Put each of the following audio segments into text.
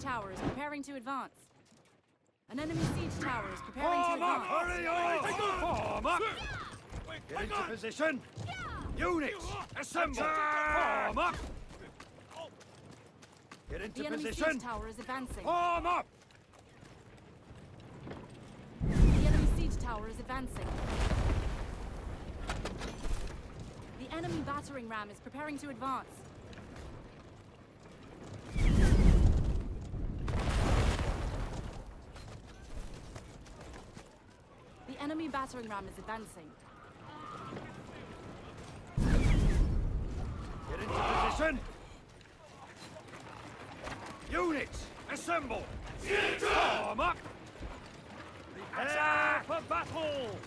tower is preparing to advance. An enemy siege tower is preparing to Form up! advance. Hurry up! Form up! Get into position! Units, assemble! Form up! Get into The enemy position! siege tower is advancing. Form up! The enemy siege tower is advancing. The enemy battering ram is preparing to advance. The enemy battering ram is advancing. Get into position! Units, assemble! Form up! Prepare for battle!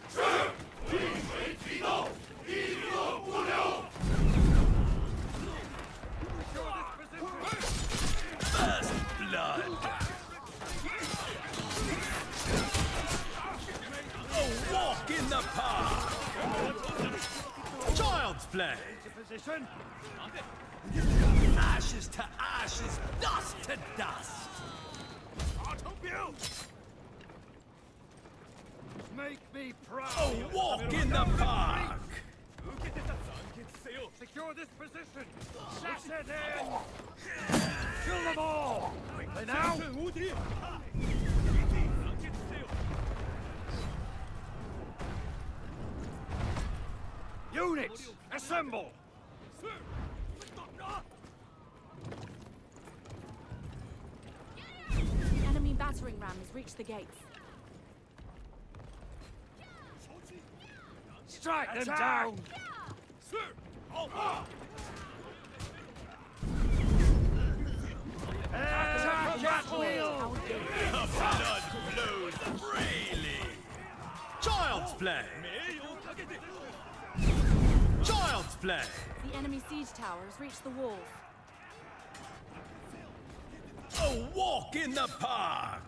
First blood! A walk in the park! Child's play! Into position! Ashes to ashes, dust to dust! Make me proud! A walk in the park! Secure this position! Set it in! Kill them all! Quickly now! Units, assemble! The enemy battering ram has reached the gates. Strike them down! Attack at will! The blood flows freely! Child's play! Child's play! The enemy siege tower has reached the walls. A walk in the park!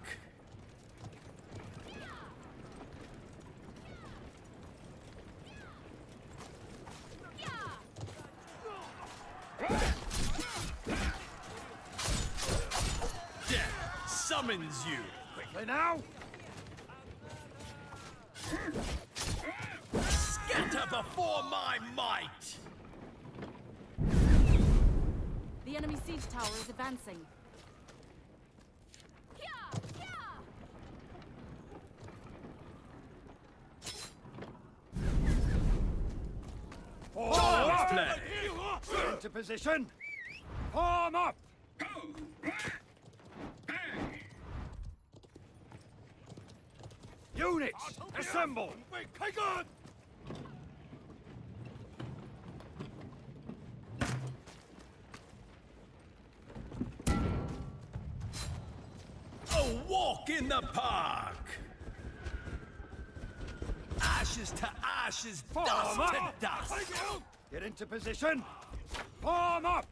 Death summons you! Quickly now! Scatter before my might! The enemy siege tower is advancing. Child's play! Into position! Form up! Units, assemble! A walk in the park! Ashes to ashes, dust Form to up! dust! Get into position! Form up!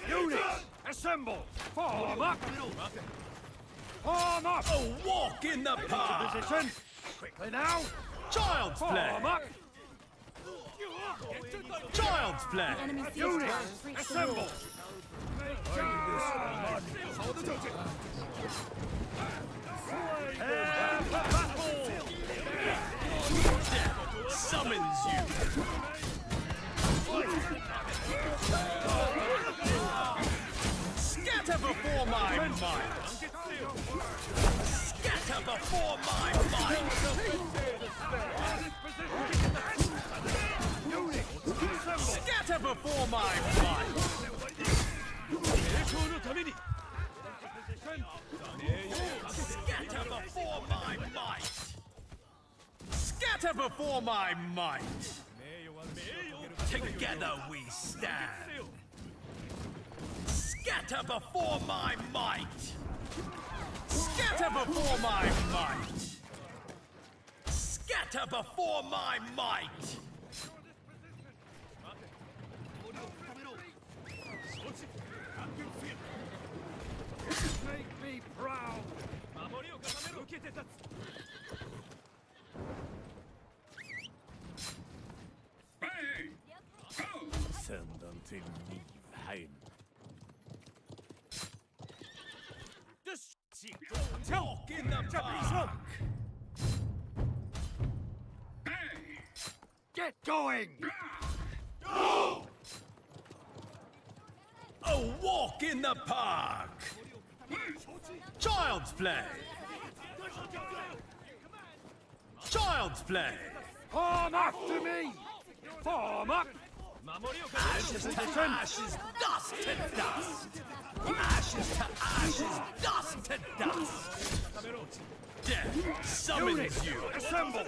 Units, assemble! Form up! Form up! A walk in the park! Position! Quickly now! Child's play! Form up! Child's play! The enemy siege tower Units, has reached the assemble! walls. Prepare for battle! Death summons you! Scatter before my might! Scatter before my might! Units, assemble! Scatter before my might! Scatter before my might! Scatter before my might! Together we stand! Scatter before my might! Scatter before my might! Scatter before my might! Make me proud! Send dem till Nivheim. Get going! A walk in the park. Child's play. Child's play. Form after me! Form up! Ashes to ashes, dust to dust. Ashes to ashes, dust to dust. Death summons Units, you. assemble!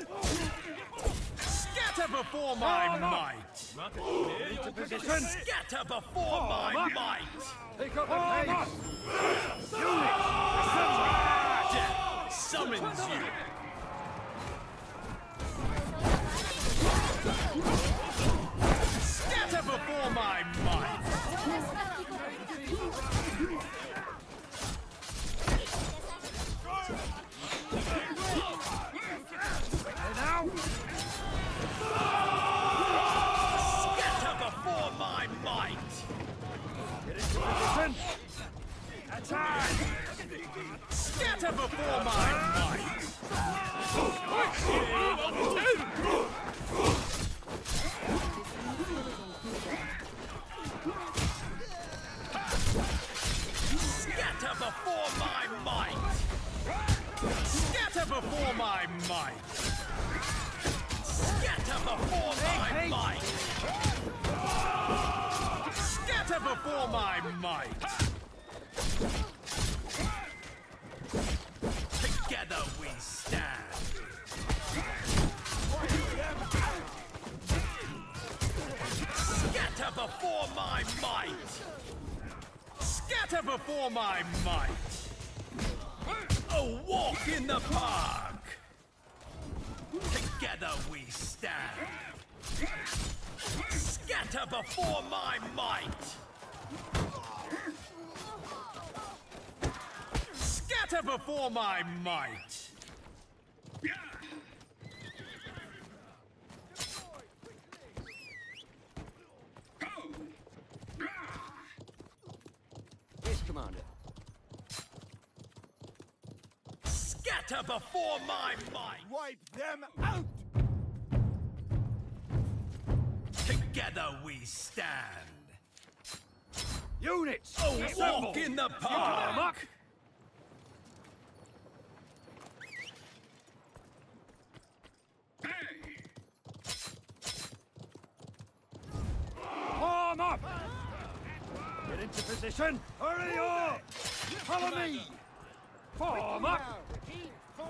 Scatter before my might. Into position! Scatter before my might. Pick up the pace! Units, assemble! Death summons you. Scatter before my might. And now, Scatter before my might. get into position! Attack! Scatter before my might. Scatter before my might. Scatter before my might. Scatter before my might. Scatter before my might. Together we stand. Scatter before my might. Scatter before my might. A walk in the park. Together we stand. Scatter before my might. Scatter before my might. Yes, Commander. Scatter before my might. Wipe them out! Together we stand. Units, A assemble! walk in the Form park. up! Form up! Get into position! Hurry up! Follow me! Form up!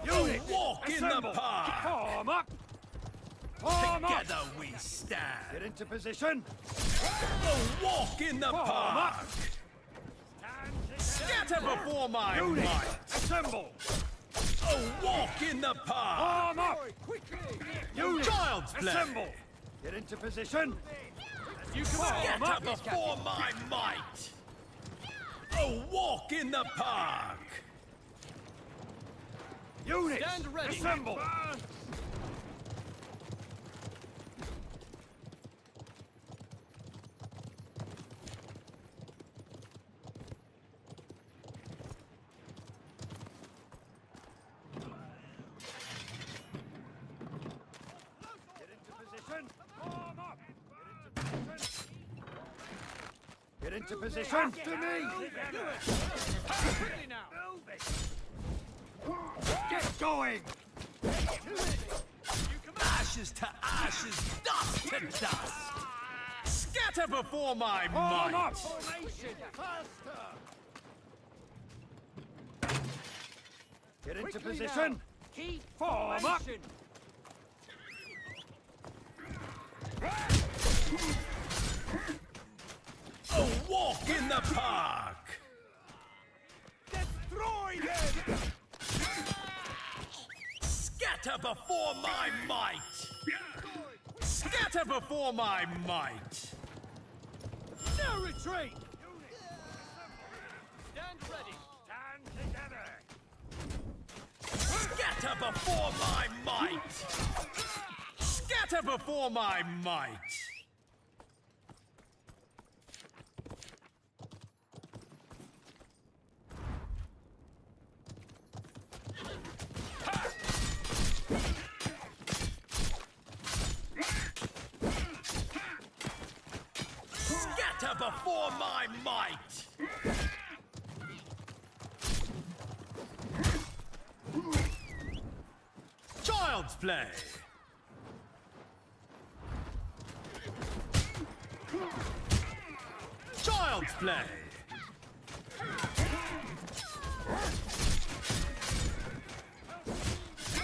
Units, walk in the assemble! park. Form up! Form up! Together we stand. Get into position! A walk in the Form park. up! Scatter before my Units, might. assemble! A walk in the park. Form up! Units, Child's play. assemble! Get into position! Form Scatter up! before my might. A walk in the park. Units, Stand ready. assemble! Get into position! Form up! Get into position! After me! Get going! Ashes to ashes, dust to dust. Scatter before my Form might. up! Get into position! Form up! A walk in the park. Destroy them! Scatter before my might. Scatter before my might. No retreat! Stand ready! Stand together! Scatter before my might. Scatter before my might. before my might! Child's play! Child's play!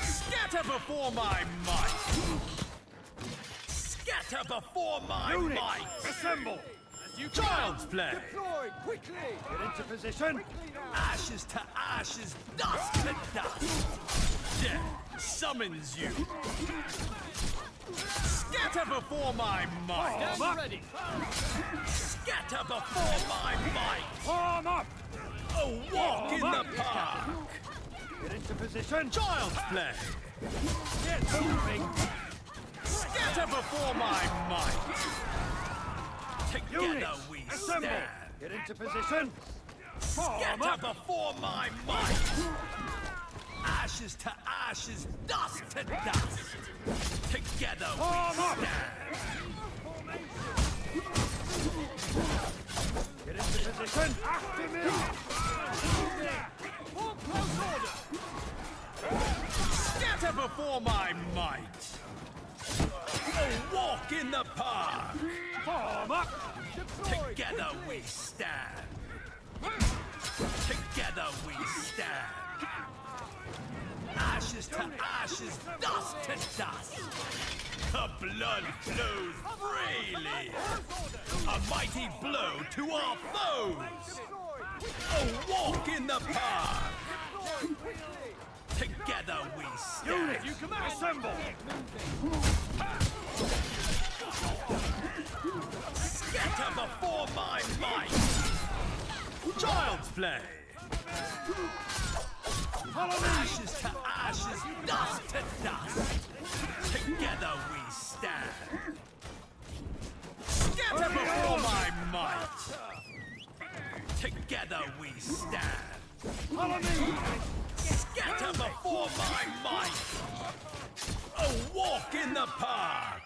Scatter before my might! Scatter before my Units, might! assemble! Child's play! Deploy, quickly! Get into position! Ashes to ashes, dust to dust! Death summons you! Scatter before my might! Form up! Scatter before my might! Form up! A walk in the park! Get into position! Child's play! Get moving! Scatter before my might! Together Units, we assemble! stand! Get into position! Form Scatter up! before my might! Ashes to ashes, dust to dust! Together we Form up! stand! Get into position! After me! For close order! Scatter before my might! A walk in the park! Form up! Together we stand! Together we stand! Ashes to ashes, dust to dust! The blood flows freely! A mighty blow to our foes! A walk in the park! Together we stand! Units, assemble! Scatter before my might! Child's play! Follow me! Ashes to ashes, dust to dust! Together we stand! Scatter before my might! Together we stand! Follow me! Scatter before my might! A walk in the park!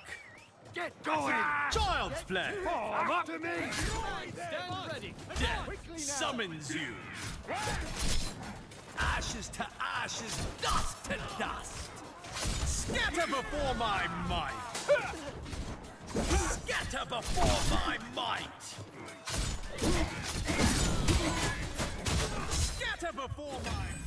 Get going! Child's play! Form up to me! Stand ready! Death summons you! Ashes to ashes, dust to dust! Scatter before my might! Scatter before my might! Scatter before my might!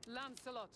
Lancelot,